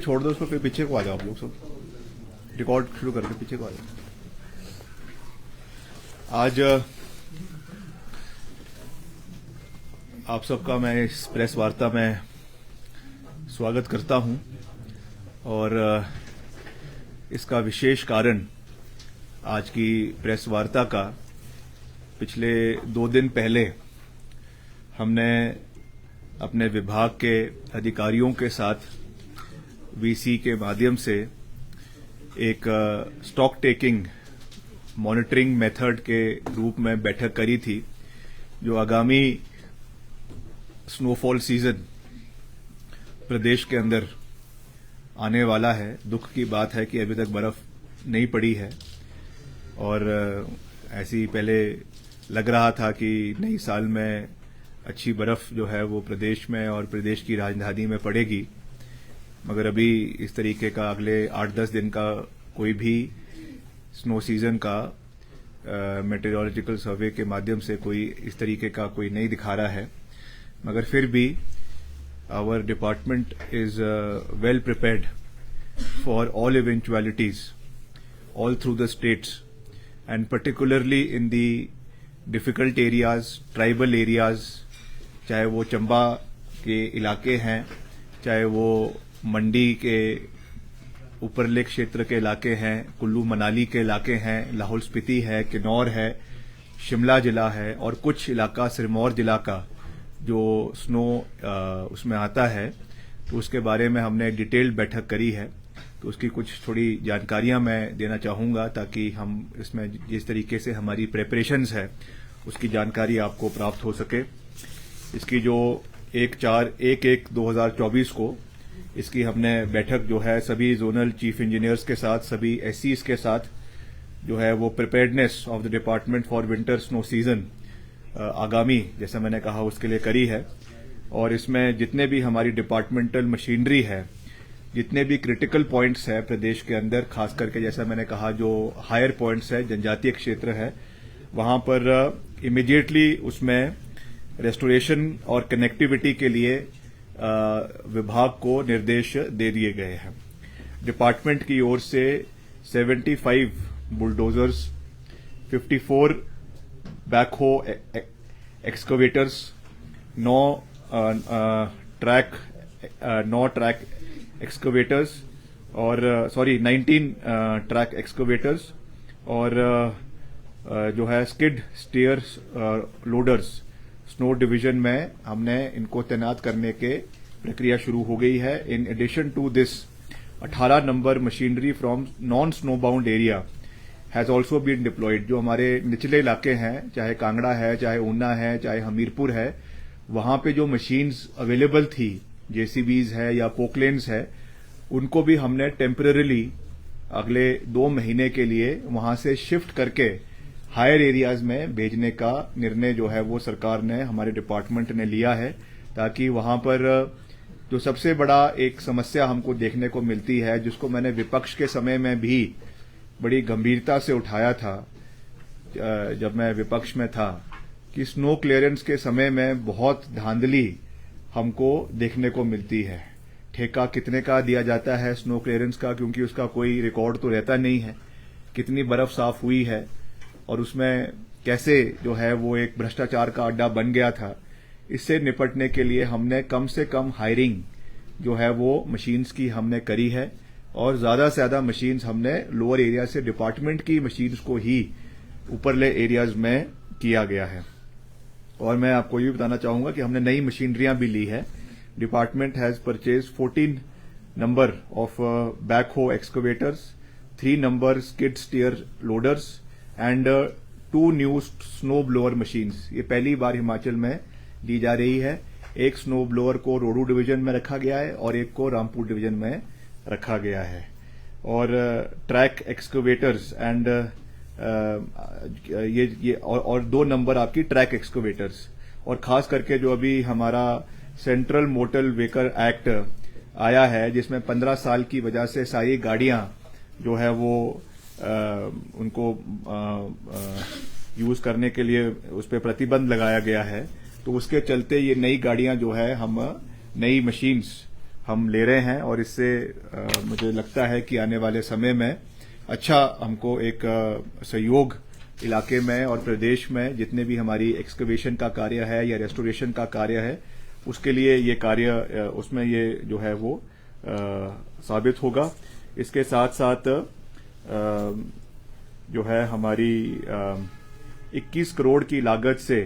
छोड़ दो उसको, फिर पीछे को आ जाओ आप लोग सब, रिकॉर्ड शुरू करके पीछे को आ जाओ। आज आप सबका मैं इस प्रेस वार्ता में स्वागत करता हूं और इसका विशेष कारण आज की प्रेस वार्ता का, पिछले 2 दिन पहले हमने अपने विभाग के अधिकारियों के साथ वीसी के माध्यम से एक स्टॉक टेकिंग मॉनिटरिंग मेथड के रूप में बैठक करी थी, जो आगामी स्नोफॉल सीजन प्रदेश के अंदर आने वाला है। दुख की बात है कि अभी तक बर्फ नहीं पड़ी है और ऐसी पहले लग रहा था कि नई साल में अच्छी बर्फ जो है वो प्रदेश में और प्रदेश की राजधानी में पड़ेगी, मगर अभी इस तरीके का अगले 8-10 दिन का कोई भी स्नो सीजन का मेटेरोलॉजिकल सर्वे के माध्यम से कोई इस तरीके का कोई नहीं दिखा रहा है। मगर फिर भी our department is well prepared for all eventualities all through the states, and particularly in the difficult areas, tribal areas, चाहे वो चंबा के इलाके हैं, चाहे वो मंडी के ऊपरले क्षेत्र के इलाके हैं, कुल्लू मनाली के इलाके हैं, लाहौल स्पीति है, किन्नौर है, शिमला जिला है और कुछ इलाका सिरमौर जिला का जो स्नो उसमें आता है, तो उसके बारे में हमने डिटेल्ड बैठक करी है। तो उसकी कुछ थोड़ी जानकारियां मैं देना चाहूंगा ताकि हम इसमें जिस तरीके से हमारी प्रिपरेशंस है उसकी जानकारी आपको प्राप्त हो सके। इसकी जो 1/4/1/1/2024 को इसकी हमने बैठक जो है सभी जोनल चीफ इंजीनियर्स के साथ, सभी एससीज के साथ जो है वो preparedness of the department for winter snow season आगामी, जैसा मैंने कहा, उसके लिए करी है। और इसमें जितने भी हमारी डिपार्टमेंटल मशीनरी है, जितने भी क्रिटिकल पॉइंट्स है प्रदेश के अंदर, खास करके जैसा मैंने कहा जो हायर पॉइंट्स है, जनजातीय क्षेत्र है, वहां पर इमीडिएटली उसमें रेस्टोरेशन और कनेक्टिविटी के लिए विभाग को निर्देश दे दिए गए हैं। डिपार्टमेंट की ओर से 75 बुलडोजर्स, 54 बैकहो एक्सकवेटर्स, 9 ट्रैक एक्सकवेटर्स और 19 ट्रैक एक्सकवेटर्स और जो है skid stairs loaders snow division में हमने इनको तैनात करने के प्रक्रिया शुरू हो गई है। In addition to this 18 number machinery from non snowbound area has also been deployed. जो हमारे निचले इलाके हैं, चाहे कांगड़ा है, चाहे ऊना है, चाहे हमीरपुर है, वहां पे जो मशीन्स अवेलेबल थी, जेसीबीज है या पोकलेन्स है, उनको भी हमने टेम्पररीली अगले 2 महीने के लिए वहां से शिफ्ट करके हायर एरियाज में भेजने का निर्णय जो है वो सरकार ने, हमारे डिपार्टमेंट ने लिया है, ताकि वहां पर जो सबसे बड़ा एक समस्या हमको देखने को मिलती है, जिसको मैंने विपक्ष के समय में भी बड़ी गंभीरता से उठाया था जब मैं विपक्ष में था, कि स्नो क्लियरेंस के समय में बहुत धांधली हमको देखने को मिलती है। ठेका कितने का दिया जाता है स्नो क्लियरेंस का, क्योंकि उसका कोई रिकॉर्ड तो रहता नहीं है, कितनी बर्फ साफ हुई है और उसमें कैसे जो है वो एक भ्रष्टाचार का अड्डा बन गया था। इससे निपटने के लिए हमने कम से कम हायरिंग जो है वो मशीन्स की हमने करी है और ज्यादा से ज्यादा मशीन्स हमने लोअर एरिया से डिपार्टमेंट की मशीन्स को ही ऊपरले एरियाज में किया गया है। और मैं आपको ये भी बताना चाहूंगा कि हमने नई मशीनरियां भी ली है। Department has purchase 14 number of backhoe excavators, 3 number skid steer loaders and 2 new snow blower machines. ये पहली बार हिमाचल में ली जा रही है। एक स्नो ब्लोअर को रोडू डिवीजन में रखा गया है और एक को रामपुर डिवीजन में रखा गया है। और ट्रैक एक्सकवेटर्स एंड ये और 2 नंबर आपकी ट्रैक एक्सकवेटर्स। और खास करके जो अभी हमारा सेंट्रल मोटर व्हीकल एक्ट आया है, जिसमें 15 साल की वजह से सारी गाड़ियां जो है वो उनको यूज करने के लिए उस पर प्रतिबंध लगाया गया है। तो उसके चलते ये नई गाड़ियां जो है हम नई मशीन्स हम ले रहे हैं और इससे मुझे लगता है कि आने वाले समय में अच्छा हमको एक सहयोग इलाके में और प्रदेश में जितने भी हमारी एक्सकवेशन का कार्य है या रेस्टोरेशन का कार्य है उसके लिए ये कार्य उसमें ये जो है वो साबित होगा। इसके साथ साथ जो है हमारी 21 करोड़ की लागत से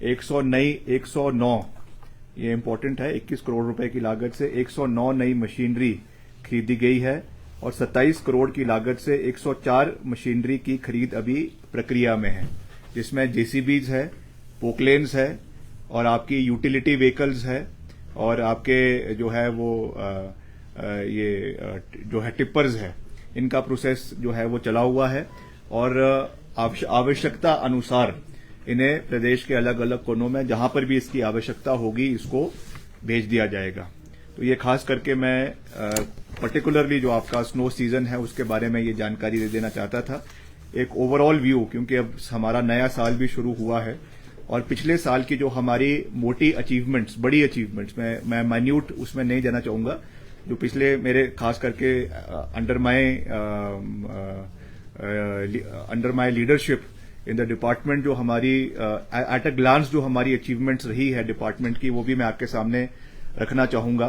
109 ये इम्पोर्टेंट है, 21 करोड़ रुपए की लागत से 109 नई मशीनरी खरीदी गई है और 27 करोड़ की लागत से 104 मशीनरी की खरीद अभी प्रक्रिया में है, जिसमें जेसीबीज है, पोकलेन्स है और आपकी यूटिलिटी व्हीकल्स है और आपके जो है वो ये जो है टिप्पर्स है, इनका प्रोसेस जो है वो चला हुआ है और आवश्यकता अनुसार इन्हें प्रदेश के अलग अलग कोनों में जहां पर भी इसकी आवश्यकता होगी इसको भेज दिया जाएगा। तो ये खास करके मैं पर्टिकुलरली जो आपका स्नो सीजन है उसके बारे में ये जानकारी दे देना चाहता था, एक ओवरऑल व्यू, क्योंकि अब हमारा नया साल भी शुरू हुआ है और पिछले साल की जो हमारी मोटी अचीवमेंट्स, बड़ी अचीवमेंट्स, मैं माइन्यूट उसमें नहीं जाना चाहूंगा, जो पिछले मेरे खास करके under my leadership in the department जो हमारी एट अ ग्लांस जो हमारी अचीवमेंट्स रही है डिपार्टमेंट की, वो भी मैं आपके सामने रखना चाहूंगा।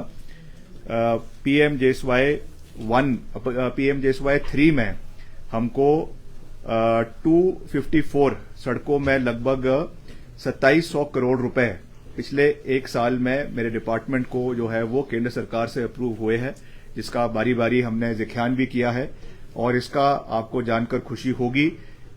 पीएमजेएसवाई 3 में हमको 254 सड़कों में लगभग 2700 करोड़ रुपए पिछले एक साल में मेरे डिपार्टमेंट को जो है वो केंद्र सरकार से अप्रूव हुए हैं, जिसका बारी बारी हमने जिक्यान भी किया है और इसका आपको जानकर खुशी होगी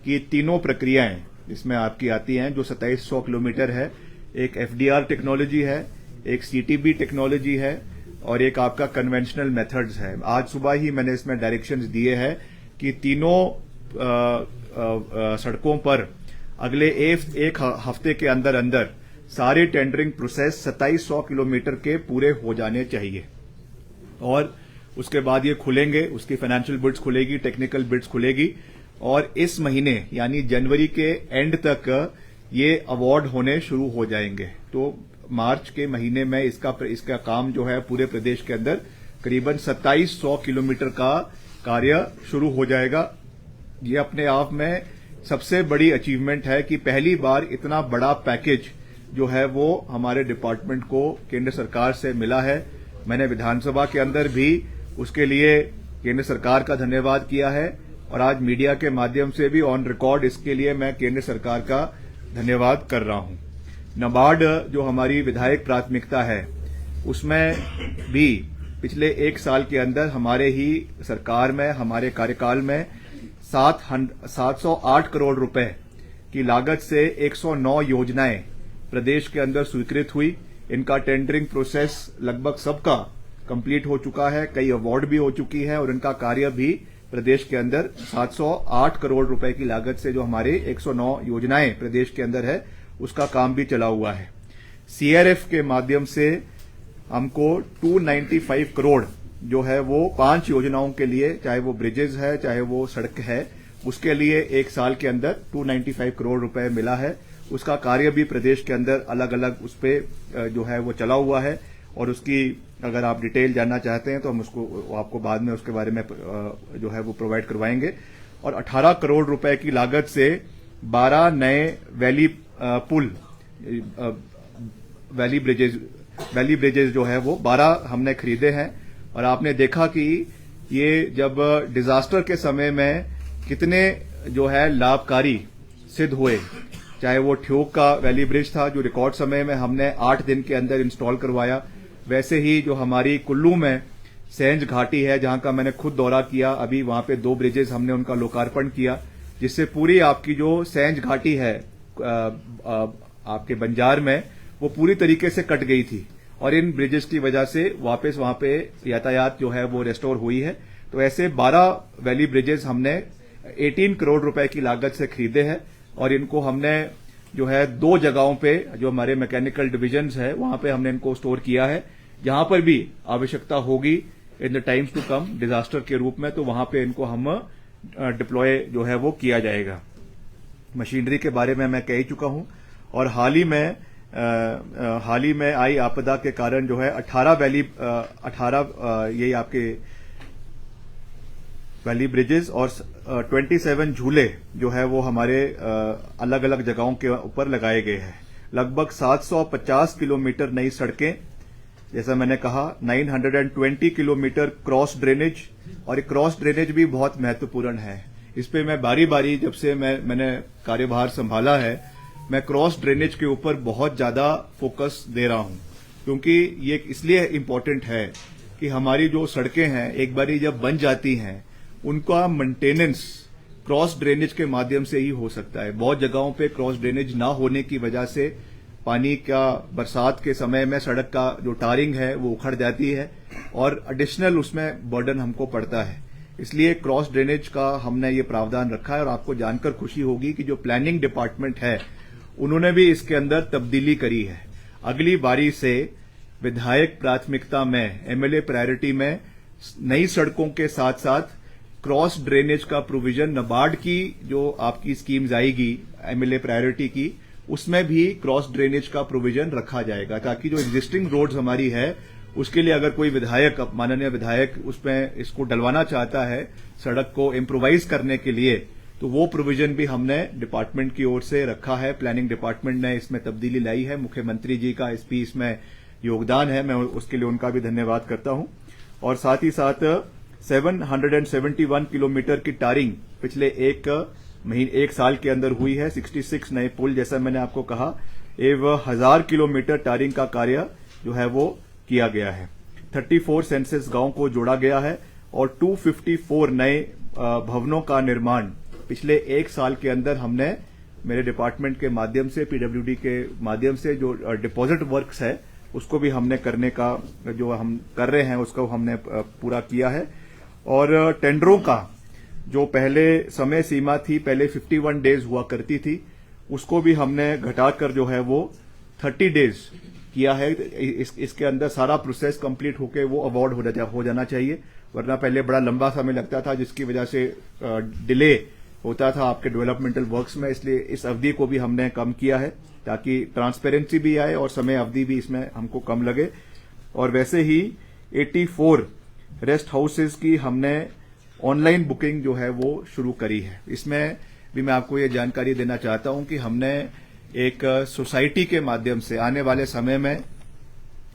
कि तीनों प्रक्रियाएं इसमें आपकी आती हैं जो 2700 किलोमीटर है, एक एफडीआर टेक्नोलॉजी है, एक सीटीबी टेक्नोलॉजी है और एक आपका कन्वेंशनल मेथड्स है। आज सुबह ही मैंने इसमें डायरेक्शंस दिए हैं कि तीनों सड़कों पर अगले एक हफ्ते के अंदर अंदर सारे टेंडरिंग प्रोसेस 2700 किलोमीटर के पूरे हो जाने चाहिए और उसके बाद ये खुलेंगे, उसकी फाइनेंशियल बिड्स खुलेगी, टेक्निकल बिड्स खुलेगी और इस महीने यानी जनवरी के एंड तक ये अवार्ड होने शुरू हो जाएंगे। तो मार्च के महीने में इसका काम जो है पूरे प्रदेश के अंदर करीबन 2700 किलोमीटर का कार्य शुरू हो जाएगा। ये अपने आप में सबसे बड़ी अचीवमेंट है कि पहली बार इतना बड़ा पैकेज जो है वो हमारे डिपार्टमेंट को केंद्र सरकार से मिला है। मैंने विधानसभा के अंदर भी उसके लिए केंद्र सरकार का धन्यवाद किया है और आज मीडिया के माध्यम से भी ऑन रिकॉर्ड इसके लिए मैं केंद्र सरकार का धन्यवाद कर रहा हूं। नाबार्ड जो हमारी विधायक प्राथमिकता है उसमें भी पिछले एक साल के अंदर हमारे ही सरकार में, हमारे कार्यकाल में 708 करोड़ रुपए की लागत से 109 योजनाएं प्रदेश के अंदर स्वीकृत हुई। इनका टेंडरिंग प्रोसेस लगभग सबका कंप्लीट हो चुका है, कई अवार्ड भी हो चुकी है और इनका कार्य भी प्रदेश के अंदर 708 करोड़ रुपए की लागत से जो हमारे 109 योजनाएं प्रदेश के अंदर है उसका काम भी चला हुआ है। सीआरएफ के माध्यम से हमको 295 करोड़ जो है वो 5 योजनाओं के लिए, चाहे वो ब्रिजेस है चाहे वो सड़क है, उसके लिए एक साल के अंदर 295 करोड़ रुपए मिला है। उसका कार्य भी प्रदेश के अंदर अलग अलग उस पर जो है वो चला हुआ है और उसकी अगर आप डिटेल जानना चाहते हैं तो हम उसको आपको बाद में उसके बारे में जो है वो प्रोवाइड करवाएंगे। और 18 करोड़ रुपए की लागत से 12 नए वैली पुल, वैली ब्रिजेस जो है वो 12 हमने खरीदे हैं और आपने देखा कि ये जब डिजास्टर के समय में कितने जो है लाभकारी सिद्ध हुए। चाहे वो ठियोग का वैली ब्रिज था जो रिकॉर्ड समय में हमने 8 दिन के अंदर इंस्टॉल करवाया, वैसे ही जो हमारी कुल्लू में सेंज घाटी है जहां का मैंने खुद दौरा किया, अभी वहां पे 2 ब्रिजेस हमने उनका लोकार्पण किया, जिससे पूरी आपकी जो सेंज घाटी है आपके बंजार में वो पूरी तरीके से कट गई थी और इन ब्रिजेस की वजह से वापस वहां पे यातायात जो है वो रेस्टोर हुई है। तो ऐसे 12 वैली ब्रिजेस हमने 18 करोड़ रुपए की लागत से खरीदे हैं और इनको हमने जो है 2 जगहों पे जो हमारे मैकेनिकल डिविजन्स है वहां पे हमने इनको स्टोर किया है। जहां पर भी आवश्यकता होगी in the times to come disaster के रूप में तो वहां पे इनको हम डिप्लॉय जो है वो किया जाएगा। मशीनरी के बारे में मैं कह ही चुका हूं और हाल ही में हाल ही में आई आपदा के कारण जो है 18 ये आपके वैली ब्रिजेस और 27 झूले जो है वो हमारे अलग अलग जगहों के ऊपर लगाए गए हैं। लगभग 750 किलोमीटर नई सड़कें, जैसा मैंने कहा 920 किलोमीटर क्रॉस ड्रेनेज, और ये क्रॉस ड्रेनेज भी बहुत महत्वपूर्ण है। इस पे मैं बारी बारी जब से मैंने कार्यभार संभाला है, मैं क्रॉस ड्रेनेज के ऊपर बहुत ज्यादा फोकस दे रहा हूं, क्योंकि ये इसलिए इम्पोर्टेंट है कि हमारी जो सड़कें हैं एक बारी जब बन जाती हैं उनका मेंटेनेंस क्रॉस ड्रेनेज के माध्यम से ही हो सकता है। बहुत जगहों पे क्रॉस ड्रेनेज ना होने की वजह से पानी का बरसात के समय में सड़क का जो टारिंग है वो उखड़ जाती है और एडिशनल उसमें बर्डन हमको पड़ता है। इसलिए क्रॉस ड्रेनेज का हमने ये प्रावधान रखा है और आपको जानकर खुशी होगी कि जो प्लानिंग डिपार्टमेंट है उन्होंने भी इसके अंदर तब्दीली करी है। अगली बारी से विधायक प्राथमिकता में, एमएलए प्रायोरिटी में नई सड़कों के साथ साथ क्रॉस ड्रेनेज का प्रोविजन, नाबार्ड की जो आपकी स्कीम्स आएगी एमएलए प्रायोरिटी की, उसमें भी क्रॉस ड्रेनेज का प्रोविजन रखा जाएगा, ताकि जो एग्जिस्टिंग रोड्स हमारी है उसके लिए अगर कोई विधायक, माननीय विधायक उसमें इसको डलवाना चाहता है सड़क को इम्प्रोवाइज करने के लिए, तो वो प्रोविजन भी हमने डिपार्टमेंट की ओर से रखा है। प्लानिंग डिपार्टमेंट ने इसमें तब्दीली लाई है, मुख्यमंत्री जी का इसमें योगदान है, मैं उसके लिए उनका भी धन्यवाद करता हूं। और साथ ही साथ 771 किलोमीटर की टारिंग पिछले एक साल के अंदर हुई है। 66 नए पुल, जैसा मैंने आपको कहा, 1000 किलोमीटर टारिंग का कार्य जो है वो किया गया है। 34 सेंसस गांव को जोड़ा गया है और 254 नए भवनों का निर्माण पिछले एक साल के अंदर हमने मेरे डिपार्टमेंट के माध्यम से, पीडब्ल्यूडी के माध्यम से जो डिपॉजिट वर्क्स है उसको भी हमने करने का, जो हम कर रहे हैं उसको हमने पूरा किया है। और टेंडरों का जो पहले समय सीमा थी, पहले 51 डेज हुआ करती थी, उसको भी हमने घटाकर जो है वो 30 डेज किया है। इसके अंदर सारा प्रोसेस कंप्लीट होकर वो अवार्ड हो जाना चाहिए, वरना पहले बड़ा लंबा समय लगता था जिसकी वजह से डिले होता था आपके डेवलपमेंटल वर्क्स में। इसलिए इस अवधि को भी हमने कम किया है ताकि ट्रांसपेरेंसी भी आए और समय अवधि भी इसमें हमको कम लगे। और वैसे ही 84 रेस्ट हाउसेज की हमने ऑनलाइन बुकिंग जो है वो शुरू करी है। इसमें भी मैं आपको ये जानकारी देना चाहता हूं कि हमने एक सोसाइटी के माध्यम से आने वाले समय में,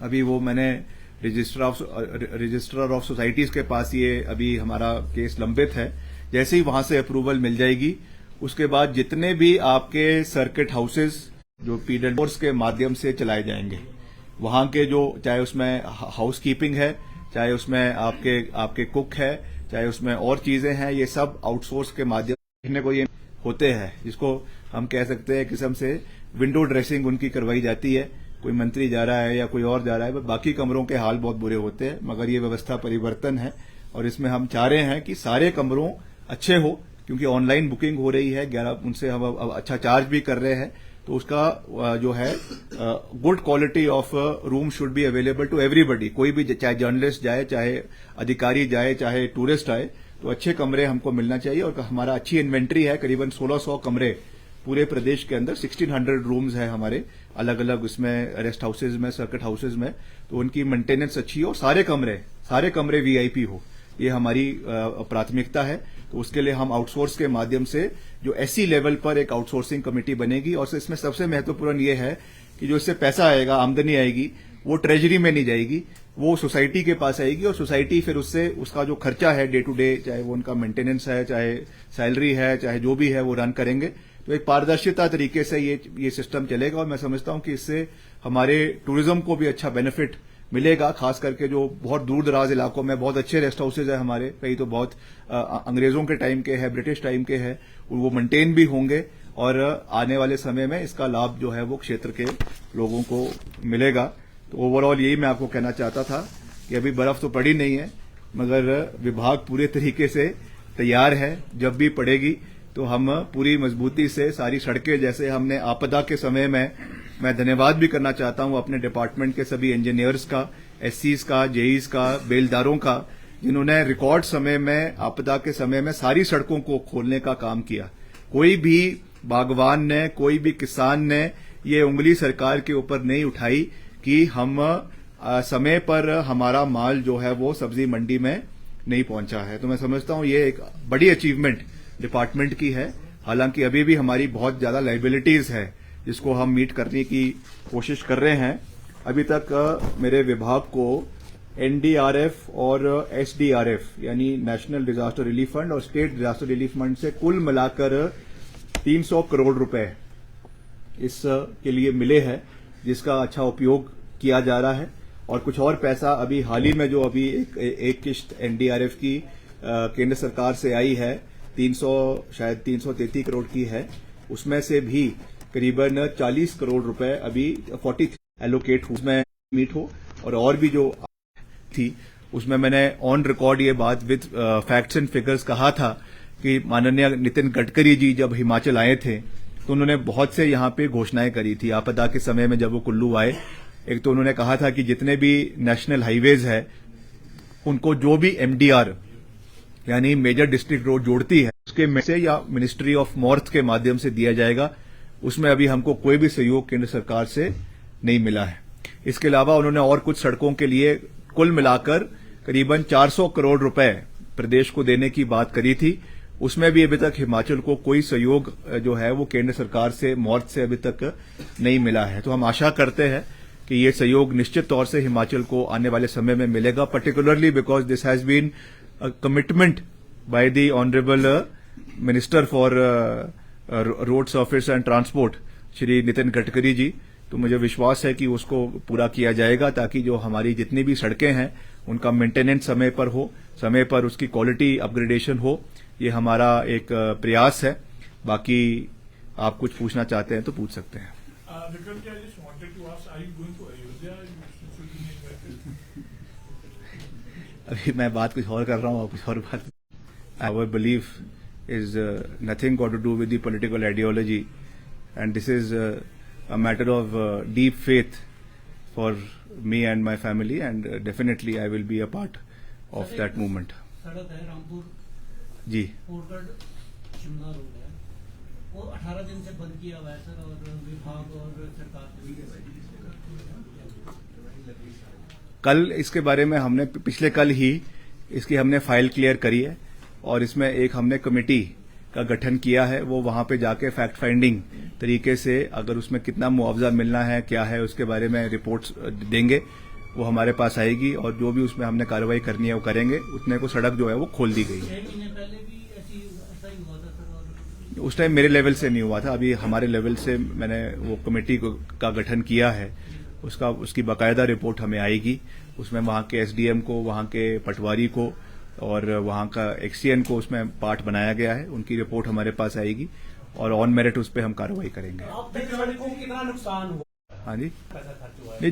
अभी वो मैंने रजिस्ट्रार ऑफ सोसाइटीज के पास ये अभी हमारा केस लंबित है, जैसे ही वहां से अप्रूवल मिल जाएगी उसके बाद जितने भी आपके सर्किट हाउसेज जो पीडब्ल्यूडी के माध्यम से चलाए जाएंगे, वहां के जो, चाहे उसमें हाउस कीपिंग है, चाहे उसमें आपके कुक है, चाहे उसमें और चीजें हैं, ये सब आउटसोर्स के माध्यम को ये होते हैं, जिसको हम कह सकते हैं किस्म से विंडो ड्रेसिंग उनकी करवाई जाती है। कोई मंत्री जा रहा है या कोई और जा रहा है, बाकी कमरों के हाल बहुत बुरे होते हैं, मगर ये व्यवस्था परिवर्तन है और इसमें हम चाह रहे हैं कि सारे कमरों अच्छे हो, क्योंकि ऑनलाइन बुकिंग हो रही है, 11 उनसे हम अच्छा चार्ज भी कर रहे हैं, तो उसका जो है good quality of room should be available to everybody. कोई भी, चाहे जर्नलिस्ट जाए, चाहे अधिकारी जाए, चाहे टूरिस्ट आए, तो अच्छे कमरे हमको मिलना चाहिए। और हमारा अच्छी इन्वेंट्री है, करीबन 1600 कमरे पूरे प्रदेश के अंदर, 1600 रूम्स है हमारे अलग अलग इसमें रेस्ट हाउसेज में, सर्किट हाउसेज में, तो उनकी मेंटेनेंस अच्छी हो, सारे कमरे वीआईपी हो, ये हमारी प्राथमिकता है। तो उसके लिए हम आउटसोर्स के माध्यम से जो एससी लेवल पर एक आउटसोर्सिंग कमेटी बनेगी, और इसमें सबसे महत्वपूर्ण ये है कि जो इससे पैसा आएगा, आमदनी आएगी, वो ट्रेजरी में नहीं जाएगी, वो सोसाइटी के पास आएगी और सोसाइटी फिर उससे उसका जो खर्चा है डे टू डे, चाहे वो उनका मेंटेनेंस है, चाहे सैलरी है, चाहे जो भी है, वो रन करेंगे। तो एक पारदर्शिता तरीके से ये सिस्टम चलेगा और मैं समझता हूं कि इससे हमारे टूरिज्म को भी अच्छा बेनिफिट मिलेगा। खास करके जो बहुत दूर दराज इलाकों में बहुत अच्छे रेस्ट हाउसेज है हमारे, कई तो बहुत अंग्रेजों के टाइम के हैं, ब्रिटिश टाइम के हैं, वो मेंटेन भी होंगे और आने वाले समय में इसका लाभ जो है वो क्षेत्र के लोगों को मिलेगा। तो ओवरऑल यही मैं आपको कहना चाहता था कि अभी बर्फ तो पड़ी नहीं है, मगर विभाग पूरे तरीके से तैयार है। जब भी पड़ेगी तो हम पूरी मजबूती से सारी सड़कें, जैसे हमने आपदा के समय में, मैं धन्यवाद भी करना चाहता हूं अपने डिपार्टमेंट के सभी इंजीनियर्स का, एससीज का, जेईज का, बेलदारों का, जिन्होंने रिकॉर्ड समय में, आपदा के समय में सारी सड़कों को खोलने का काम किया। कोई भी बागवान ने, कोई भी किसान ने ये उंगली सरकार के ऊपर नहीं उठाई कि हम समय पर हमारा माल जो है वो सब्जी मंडी में नहीं पहुंचा है। तो मैं समझता हूं ये एक बड़ी अचीवमेंट डिपार्टमेंट की है। हालांकि अभी भी हमारी बहुत ज्यादा लाइबिलिटीज है जिसको हम मीट करने की कोशिश कर रहे हैं। अभी तक मेरे विभाग को एनडीआरएफ और एसडीआरएफ यानी नेशनल डिजास्टर रिलीफ फंड और स्टेट डिजास्टर रिलीफ फंड से कुल मिलाकर 300 करोड़ रुपए इसके लिए मिले हैं, जिसका अच्छा उपयोग किया जा रहा है। और कुछ और पैसा अभी हाल ही में जो अभी एक किश्त एनडीआरएफ की केंद्र सरकार से आई है, 333 करोड़ की है, उसमें से भी करीबन 40 करोड़ रुपए अभी 40 एलोकेट उसमें मीट हो। और भी जो थी उसमें मैंने ऑन रिकॉर्ड ये बात विद फैक्ट्स एंड फिगर्स कहा था कि माननीय नितिन गडकरी जी जब हिमाचल आए थे तो उन्होंने बहुत से यहाँ पे घोषणाएं करी थी। आपदा के समय में जब वो कुल्लू आए, एक तो उन्होंने कहा था कि जितने भी नेशनल हाईवेज है उनको जो भी एमडीआर यानी मेजर डिस्ट्रिक्ट रोड जोड़ती है उसके में से या मिनिस्ट्री ऑफ मॉर्थ के माध्यम से दिया जाएगा। उसमें अभी हमको कोई भी सहयोग केंद्र सरकार से नहीं मिला है। इसके अलावा उन्होंने और कुछ सड़कों के लिए कुल मिलाकर करीबन 400 करोड़ रुपए प्रदेश को देने की बात करी थी। उसमें भी अभी तक हिमाचल को कोई सहयोग जो है वो केंद्र सरकार से मॉर्थ से अभी तक नहीं मिला है। तो हम आशा करते हैं कि ये सहयोग निश्चित तौर से हिमाचल को आने वाले समय में मिलेगा, particularly because this has been commitment by the honourable minister for road surface and transport Shri Nitin Gadkari ji. तो मुझे विश्वास है कि उसको पूरा किया जाएगा ताकि जो हमारी जितनी भी सड़कें हैं उनका मेंटेनेंस समय पर हो, समय पर उसकी क्वालिटी अपग्रेडेशन हो। ये हमारा एक प्रयास है। बाकी आप कुछ पूछना चाहते हैं तो पूछ सकते हैं। अभी मैं बात कुछ और कर रहा हूँ, कुछ और बात। Our belief is nothing got to do with the political ideology, and this is a matter of deep faith for me and my family, and definitely I will be a part of that movement. सड़क है रामपुर जी Kotgarh Shimla road है, वो 18 दिन से बंद किया हुआ है सर, और विभाग और सरकार कल इसके बारे में हमने पिछले कल ही इसकी हमने फाइल क्लियर करी है और इसमें एक हमने कमेटी का गठन किया है। वो वहां पे जाके फैक्ट फाइंडिंग तरीके से अगर उसमें कितना मुआवजा मिलना है क्या है उसके बारे में रिपोर्ट्स देंगे, वो हमारे पास आएगी और जो भी उसमें हमने कार्रवाई करनी है वो करेंगे। उतने को सड़क जो है वो खोल दी गई है। 6 महीने पहले भी ऐसा ही हुआ था सर, और उस टाइम मेरे लेवल से नहीं हुआ था, अभी हमारे लेवल से मैंने वो कमेटी का गठन किया है। उसकी बाकायदा रिपोर्ट हमें आएगी। उसमें वहां के एसडीएम को, वहां के पटवारी को और वहां का एक्सीएन को उसमें पार्ट बनाया गया है। उनकी रिपोर्ट हमारे पास आएगी और ऑन मेरिट उस पर हम कार्रवाई करेंगे। कितना नुकसान हुआ? हाँ जी, ये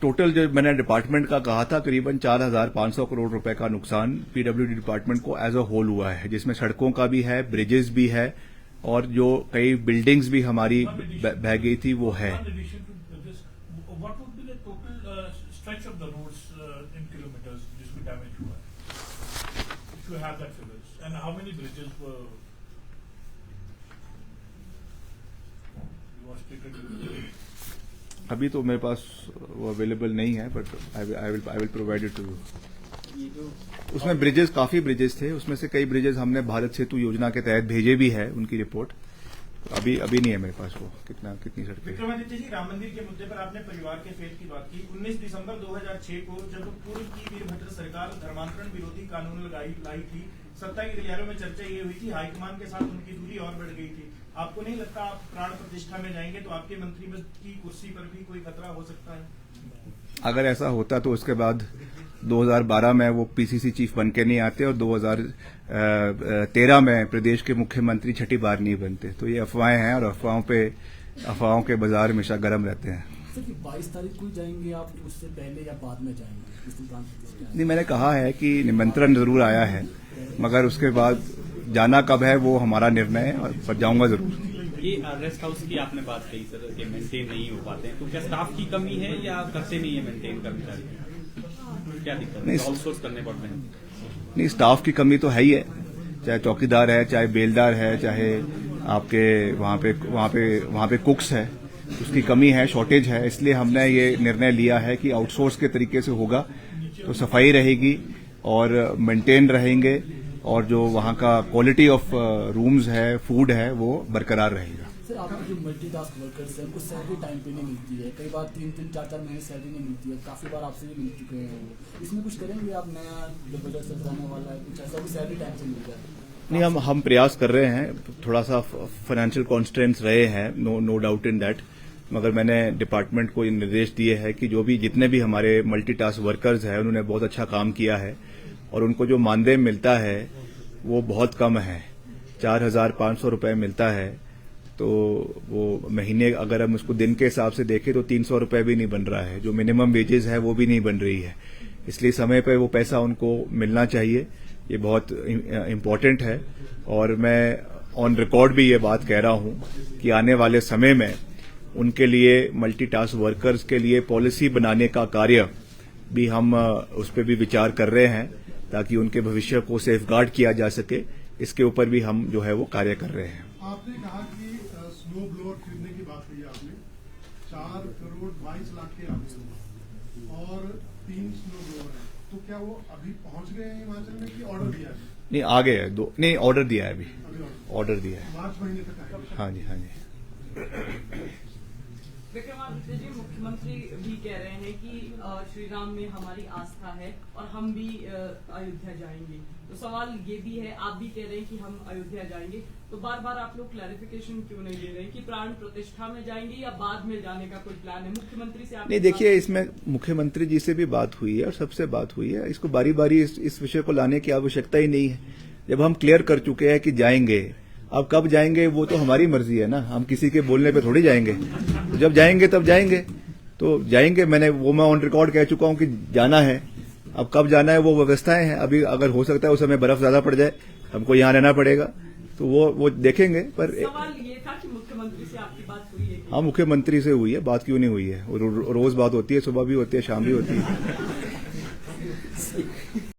टोटल जो मैंने डिपार्टमेंट का कहा था करीबन 4,500 करोड़ रुपए का नुकसान पीडब्ल्यूडी डिपार्टमेंट को एज अ होल हुआ है, जिसमें सड़कों का भी है, ब्रिजेस भी है और जो कई बिल्डिंग्स भी हमारी बह गई थी वो है। Stretch of the roads in kilometers जिसको डैमेज हुआ है, if you have that figures, and how many bridges were अभी तो मेरे पास वो अवेलेबल नहीं है, but I will provide it to you. उसमें ब्रिजेस, काफी ब्रिजेस थे, उसमें से कई ब्रिजेस हमने भारत सेतु योजना के तहत भेजे भी है, उनकी रिपोर्ट अभी नहीं है मेरे पास वो कितनी सड़कें। विक्रमादित्य जी, राम मंदिर के मुद्दे पर आपने परिवार के फेत की बात की। 19 दिसंबर 2006 को जब पूर्व की वीरभद्र सरकार धर्मांतरण विरोधी कानून लाई थी, सत्ता की गलियारों में चर्चा ये हुई थी, हाईकमान के साथ उनकी दूरी और बढ़ गई थी। आपको नहीं लगता आप प्राण प्रतिष्ठा में जाएंगे तो आपके मंत्री की कुर्सी पर भी कोई खतरा हो सकता है? अगर ऐसा होता तो उसके बाद 2012 में वो पीसीसी चीफ बन के नहीं आते और 2013 में प्रदेश के मुख्यमंत्री छठी बार नहीं बनते। तो ये अफवाहें हैं और अफवाहों के बाजार हमेशा गर्म रहते हैं। 22 तारीख को जाएंगे आप, उससे पहले या बाद में जाएंगे? नहीं, मैंने कहा है कि निमंत्रण जरूर आया है, मगर उसके बाद जाना कब है वो हमारा निर्णय है, और पर जाऊंगा जरूर। ये रेस्ट हाउस की आपने बात कही सर कि मेंटेन नहीं हो पाते हैं, तो क्या स्टाफ की कमी है या करते नहीं है मेंटेन कर्मचारी? क्या दिक्कत है? आउटसोर्स करने पड़ते हैं? नहीं, स्टाफ की कमी तो है ही है, चाहे चौकीदार है, चाहे बेलदार है, चाहे आपके वहाँ पे कुक्स है, उसकी कमी है, शॉर्टेज है, इसलिए हमने ये निर्णय लिया है कि आउटसोर्स के तरीके से होगा तो सफाई रहेगी और मेंटेन रहेंगे और जो वहाँ का क्वालिटी ऑफ रूम्स है, फूड है, वो बरकरार रहेगा। सर आपके जो मल्टीटास्क वर्कर्स हैं उनको सैलरी टाइम पे नहीं मिलती है, कई बार 3-3, 4-4 महीने सैलरी नहीं मिलती है, काफ़ी बार आपसे भी मिल चुके हैं वो। इसमें कुछ करेंगे आप? नया जो बजट सत्र आने वाला है, कुछ ऐसा भी सैलरी टाइम से मिल जाए? नहीं, हम प्रयास कर रहे हैं, थोड़ा सा फाइनेंशियल कॉन्स्ट्रेंट्स रहे हैं, नो डाउट इन दैट, मगर मैंने डिपार्टमेंट को ये निर्देश दिए हैं कि जो भी जितने भी हमारे मल्टीटास्क वर्कर्स हैं उन्होंने बहुत अच्छा काम किया है और उनको जो मानदेय मिलता है वो बहुत कम है, 4,500 रुपये मिलता है, तो वो महीने अगर हम उसको दिन के हिसाब से देखें तो 300 रुपये भी नहीं बन रहा है, जो मिनिमम वेजेस है वो भी नहीं बन रही है, इसलिए समय पर वो पैसा उनको मिलना चाहिए, ये बहुत इम्पोर्टेंट है। और मैं ऑन रिकॉर्ड भी ये बात कह रहा हूं कि आने वाले समय में उनके लिए, मल्टीटास्क वर्कर्स के लिए पॉलिसी बनाने का कार्य भी हम उस पर भी विचार कर रहे हैं ताकि उनके भविष्य को सेफगार्ड किया जा सके, इसके ऊपर भी हम जो है वो कार्य कर रहे हैं। आपने कहा कि स्नो ब्लोअर खरीदने की बात कही आपने, 4 करोड़ 22 लाख के आपने और 3 स्नो ब्लोअर है, तो क्या वो अभी पहुंच गए हैं हिमाचल में कि ऑर्डर दिया है? नहीं, आ गए हैं 2, नहीं ऑर्डर दिया है, अभी ऑर्डर दिया है, मार्च महीने तक आएगा। हाँ जी, हाँ जी। विक्रमादित्य जी, मुख्यमंत्री भी कह रहे हैं कि श्री राम में हमारी आस्था है और हम भी अयोध्या जाएंगे, तो सवाल ये भी है, आप भी कह रहे हैं कि हम अयोध्या जाएंगे, तो बार बार आप लोग क्लैरिफिकेशन क्यों नहीं दे रहे हैं कि प्राण प्रतिष्ठा में जाएंगे या बाद में जाने का कोई प्लान है? मुख्यमंत्री से आप नहीं, देखिए, इसमें मुख्यमंत्री जी से भी बात हुई है और सबसे बात हुई है, इसको बारी बारी इस विषय को लाने की आवश्यकता ही नहीं है। जब हम क्लियर कर चुके हैं कि जाएंगे, अब कब जाएंगे वो तो हमारी मर्जी है ना, हम किसी के बोलने पे थोड़ी जाएंगे, तो जब जाएंगे तब जाएंगे, तो जाएंगे। मैं ऑन रिकॉर्ड कह चुका हूं कि जाना है, अब कब जाना है वो व्यवस्थाएं हैं, अभी अगर हो सकता है उस समय बर्फ ज्यादा पड़ जाए, हमको यहाँ रहना पड़ेगा, तो वो देखेंगे। पर सवाल ये था कि मुख्यमंत्री से आपकी बात हुई है? हाँ, मुख्यमंत्री से हुई है, बात क्यों नहीं हुई है, रोज बात होती है, सुबह भी होती है, शाम भी होती है।